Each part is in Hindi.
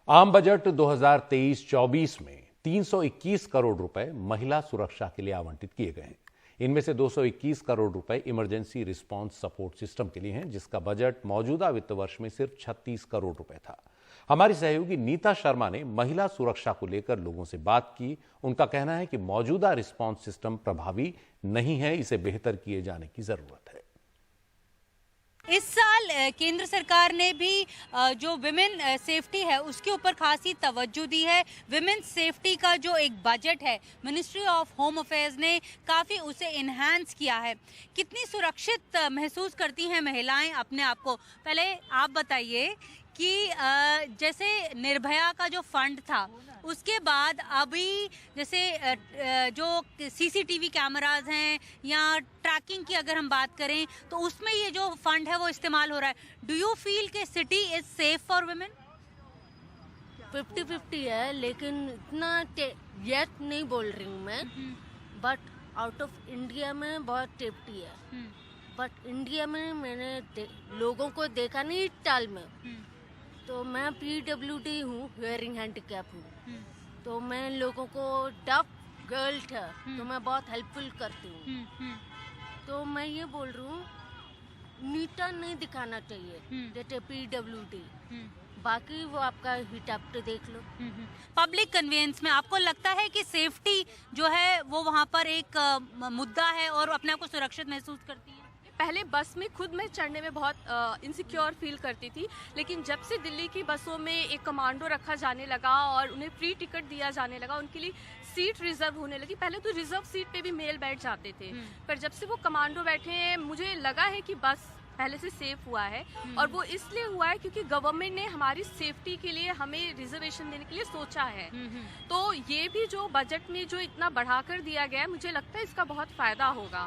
आम बजट 2023-24 में 321 करोड़ रुपए महिला सुरक्षा के लिए आवंटित किए गए हैं। इनमें से 221 करोड़ रुपए इमरजेंसी रिस्पांस सपोर्ट सिस्टम के लिए हैं, जिसका बजट मौजूदा वित्त वर्ष में सिर्फ 36 करोड़ रुपए था। हमारी सहयोगी नीता शर्मा ने महिला सुरक्षा को लेकर लोगों से बात की। उनका कहना है कि मौजूदा रिस्पांस सिस्टम प्रभावी नहीं है, इसे बेहतर किए जाने की जरूरत है। इस साल केंद्र सरकार ने भी जो विमेन सेफ्टी है उसके ऊपर खासी तवज्जो दी है। विमेन सेफ्टी का जो एक बजट है, मिनिस्ट्री ऑफ होम अफेयर्स ने काफ़ी उसे इन्हांस किया है। कितनी सुरक्षित महसूस करती हैं महिलाएं अपने आप को? पहले आप बताइए कि जैसे निर्भया का जो फंड था उसके बाद अभी जैसे जो सीसीटीवी कैमराज हैं या ट्रैकिंग की अगर हम बात करें तो उसमें ये जो फंड है वो इस्तेमाल हो रहा है। डू यू फील कि city is safe for women? 50-50 है, लेकिन इतना येट नहीं बोल रही हूँ मैं, बट आउट ऑफ इंडिया में बहुत सेफ्टी है। बट इंडिया में मैंने लोगों को देखा नहीं टाल में, तो मैं PWD हूँ, हियरिंग हैंडीकैप हूँ, तो मैं लोगों को डफ गर्ल था तो मैं बहुत हेल्पफुल करती हूँ। तो मैं ये बोल रही हूँ, नीटा नहीं दिखाना चाहिए जैसे PWD, बाकी वो आपका हिटाप तो देख लो। पब्लिक कन्वेंस में आपको लगता है कि सेफ्टी जो है वो वहाँ पर एक मुद्दा है और अपने आप को सुरक्षित महसूस करती है? पहले बस में खुद मैं चढ़ने में बहुत इनसिक्योर फील करती थी, लेकिन जब से दिल्ली की बसों में एक कमांडो रखा जाने लगा और उन्हें फ्री टिकट दिया जाने लगा, उनके लिए सीट रिजर्व होने लगी। पहले तो रिजर्व सीट पे भी मेल बैठ जाते थे, पर जब से वो कमांडो बैठे हैं मुझे लगा है कि बस पहले से सेफ हुआ है। और वो इसलिए हुआ है क्योंकि गवर्नमेंट ने हमारी सेफ्टी के लिए हमें रिजर्वेशन देने के लिए सोचा है। तो ये भी जो बजट में जो इतना बढ़ाकर दिया गया है, मुझे लगता है इसका बहुत फायदा होगा।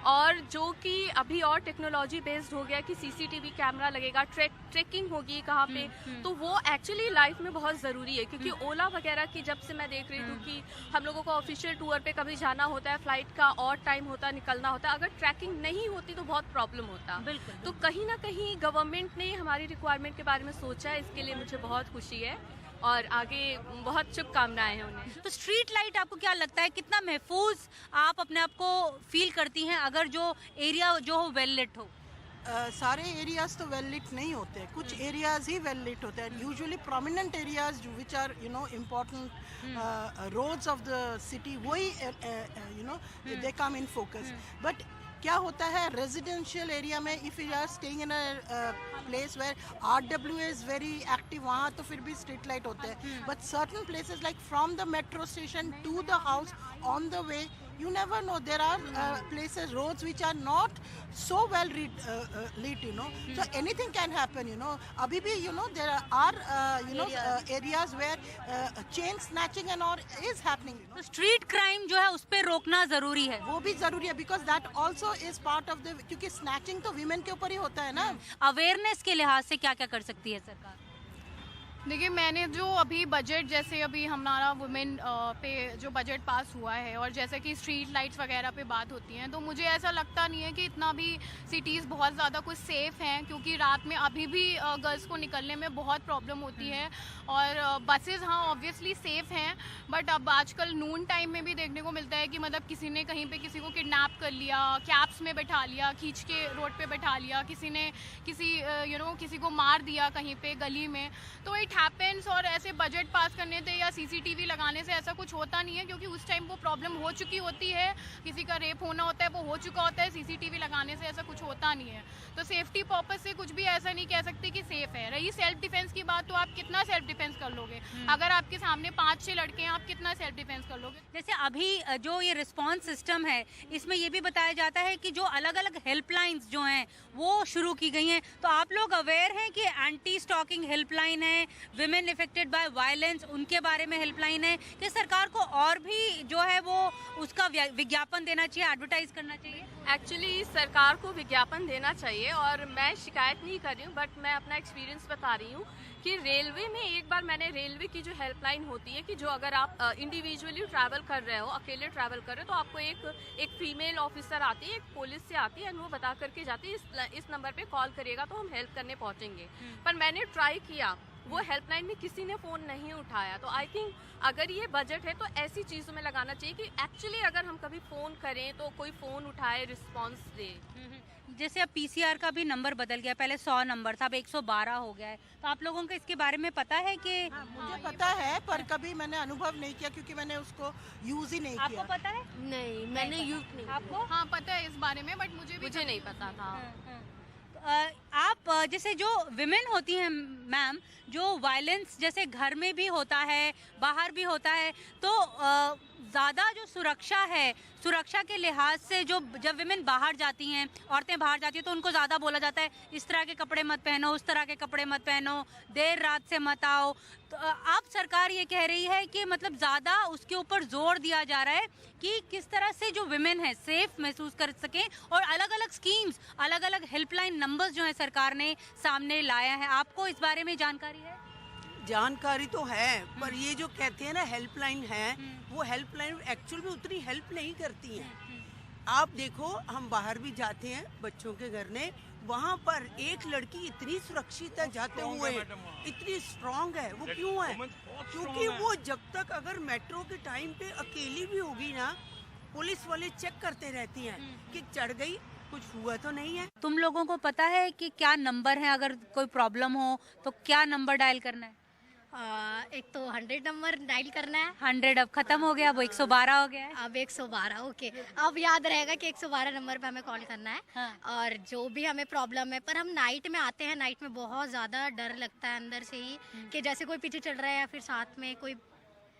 और जो कि अभी और टेक्नोलॉजी बेस्ड हो गया कि सीसीटीवी कैमरा लगेगा, ट्रैकिंग होगी कहाँ पे, तो वो एक्चुअली लाइफ में बहुत ज़रूरी है। क्योंकि ओला वगैरह की जब से मैं देख रही हूँ कि हम लोगों को ऑफिशियल टूर पे कभी जाना होता है, फ्लाइट का और टाइम होता है, निकलना होता है, अगर ट्रैकिंग नहीं होती तो बहुत प्रॉब्लम होता। तो कहीं ना कहीं गवर्नमेंट ने हमारी रिक्वायरमेंट के बारे में सोचा है, इसके लिए मुझे बहुत खुशी है और आगे बहुत शुभकामनाएं हैं उन्हें। तो स्ट्रीट लाइट आपको क्या लगता है, कितना महफूज आप अपने आप को फील करती हैं अगर जो एरिया जो हो वेल लिट हो? सारे एरियाज तो वेल लिट नहीं होते, कुछ एरियाज ही वेल लिट होते हैं। Usually prominent areas which are important roads of the city, वही they come in focus. But क्या होता है रेजिडेंशियल एरिया में, if you are staying in a place where RWA is very active, वहाँ तो फिर भी स्ट्रीट लाइट होते हैं। But certain places like from the metro station to the house on the way, you never know, there are places, roads which are not so well lit, so anything can happen, abhi bhi, there are areas where chain snatching and all is happening, तो स्ट्रीट क्राइम जो है उस पे रोकना जरूरी है। वो भी जरूरी है, because that also is part of the, क्योंकि snatching तो women के ऊपर ही होता है ना। अवेयरनेस के लिहाज से क्या क्या कर सकती है सरकार? देखिए, मैंने जो अभी बजट, जैसे अभी हमारा वुमेन पे जो बजट पास हुआ है और जैसे कि स्ट्रीट लाइट्स वगैरह पे बात होती हैं, तो मुझे ऐसा लगता नहीं है कि इतना भी सिटीज़ बहुत ज़्यादा कुछ सेफ़ हैं, क्योंकि रात में अभी भी गर्ल्स को निकलने में बहुत प्रॉब्लम होती है। और बसेस हाँ ऑब्वियसली सेफ़ हैं, बट अब आजकल नून टाइम में भी देखने को मिलता है कि मतलब किसी ने कहीं पे किसी को किडनैप कर लिया, कैब्स में बैठा लिया, खींच के रोड पे बैठा लिया, किसी ने किसी को मार दिया कहीं पे गली में। तो इट हैपेंस, और ऐसे बजट पास करने से या CCTV लगाने से ऐसा कुछ होता नहीं है, क्योंकि उस टाइम वो प्रॉब्लम हो चुकी होती है, किसी का रेप होना होता है, वो हो चुका होता है। CCTV लगाने से ऐसा कुछ होता नहीं है। तो सेफ्टी पर्पस से कुछ भी ऐसा नहीं कह सकते कि सेफ है। रही सेल्फ डिफेंस की बात, तो आप कितना सेल्फ डिफेंस कर लोगे? अगर आपके सामने 5-6 लड़के हैं, आप कितना सेल्फ डिफेंस कर लोगे? जैसे अभी जो ये रिस्पांस सिस्टम है, इसमें ये भी बताया जाता है कि जो अलग अलग हेल्पलाइंस जो हैं वो शुरू की गई हैं, तो आप लोग अवेयर हैं कि एंटी स्टॉकिंग हेल्पलाइन है, विमेन इफेक्टेड बाय वायलेंस उनके बारे में हेल्पलाइन है, कि सरकार को और भी जो है वो उसका विज्ञापन देना चाहिए, एडवर्टाइज करना चाहिए? एक्चुअली सरकार को विज्ञापन देना चाहिए, और मैं शिकायत नहीं कर रही हूँ, बट मैं अपना एक्सपीरियंस बता रही हूँ कि रेलवे में एक बार मैंने रेलवे की जो हेल्पलाइन होती है कि जो अगर आप इंडिविजुअली ट्रैवल कर रहे हो, अकेले ट्रैवल कर रहे हो, तो आपको एक फीमेल ऑफिसर आती है, एक पुलिस से आती है, वो बता करके जाती है इस नंबर पे कॉल करिएगा तो हम हेल्प करने पहुँचेंगे। पर मैंने ट्राई किया वो हेल्पलाइन में किसी ने फ़ोन नहीं उठाया। तो आई थिंक अगर ये बजट है तो ऐसी चीज़ों में लगाना चाहिए कि एक्चुअली अगर हम कभी फ़ोन करें तो कोई फ़ोन उठाए, रिस्पॉन्स दे। जैसे अब पीसीआर का भी नंबर बदल गया, पहले 100 नंबर था, अब 112 हो गया है, तो आप लोगों को इसके बारे में पता है कि मुझे पता है पर कभी मैंने अनुभव नहीं किया क्योंकि मैंने उसको यूज ही नहीं आपको किया। पता है? नहीं, मैंने यूज नहीं। आपको? हाँ पता है इस बारे में, बट मुझे नहीं पता था। आप जैसे जो विमेन होती हैं मैम, जो वायलेंस जैसे घर में भी होता है, बाहर भी होता है, तो ज़्यादा जो सुरक्षा है, सुरक्षा के लिहाज से जो जब विमेन बाहर जाती हैं, औरतें बाहर जाती हैं, तो उनको ज़्यादा बोला जाता है इस तरह के कपड़े मत पहनो, उस तरह के कपड़े मत पहनो, देर रात से मत आओ। तो अब सरकार ये कह रही है कि मतलब ज़्यादा उसके ऊपर जोर दिया जा रहा है कि किस तरह से जो विमेन है सेफ महसूस कर सकें, और अलग अलग स्कीम्स, अलग अलग हेल्पलाइन नंबर्स जो है सरकार ने सामने लाया है। आपको इस बारे में जानकारी है? जानकारी तो है, पर ये जो कहते हैं ना हेल्पलाइन है, वो हेल्पलाइन एक्चुअल में उतनी हेल्प नहीं करती हैं। आप देखो, हम बाहर भी जाते हैं बच्चों के घर में, वहाँ पर एक लड़की इतनी सुरक्षित है जाते हुए, इतनी स्ट्रांग है। वो क्यों है? क्योंकि वो जब तक अगर मेट्रो के टाइम पे अकेली भी होगी ना, पुलिस वाले चेक करते रहती हैं कि चढ़ गई, कुछ हुआ तो नहीं है। तुम लोगों को पता है कि क्या नंबर है, अगर कोई प्रॉब्लम हो तो क्या नंबर डायल करना है? एक तो 100 नंबर डायल करना है। 100 अब खत्म हो गया, वो 112 हो गया है। अब 112, ओके। अब याद रहेगा कि 112 नंबर पे हमें कॉल करना है। हाँ। और जो भी हमें प्रॉब्लम है, पर हम नाइट में आते हैं, नाइट में बहुत ज़्यादा डर लगता है अंदर से ही कि जैसे कोई पीछे चल रहा है या फिर साथ में कोई,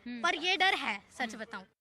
पर ये डर है, सच बताऊं।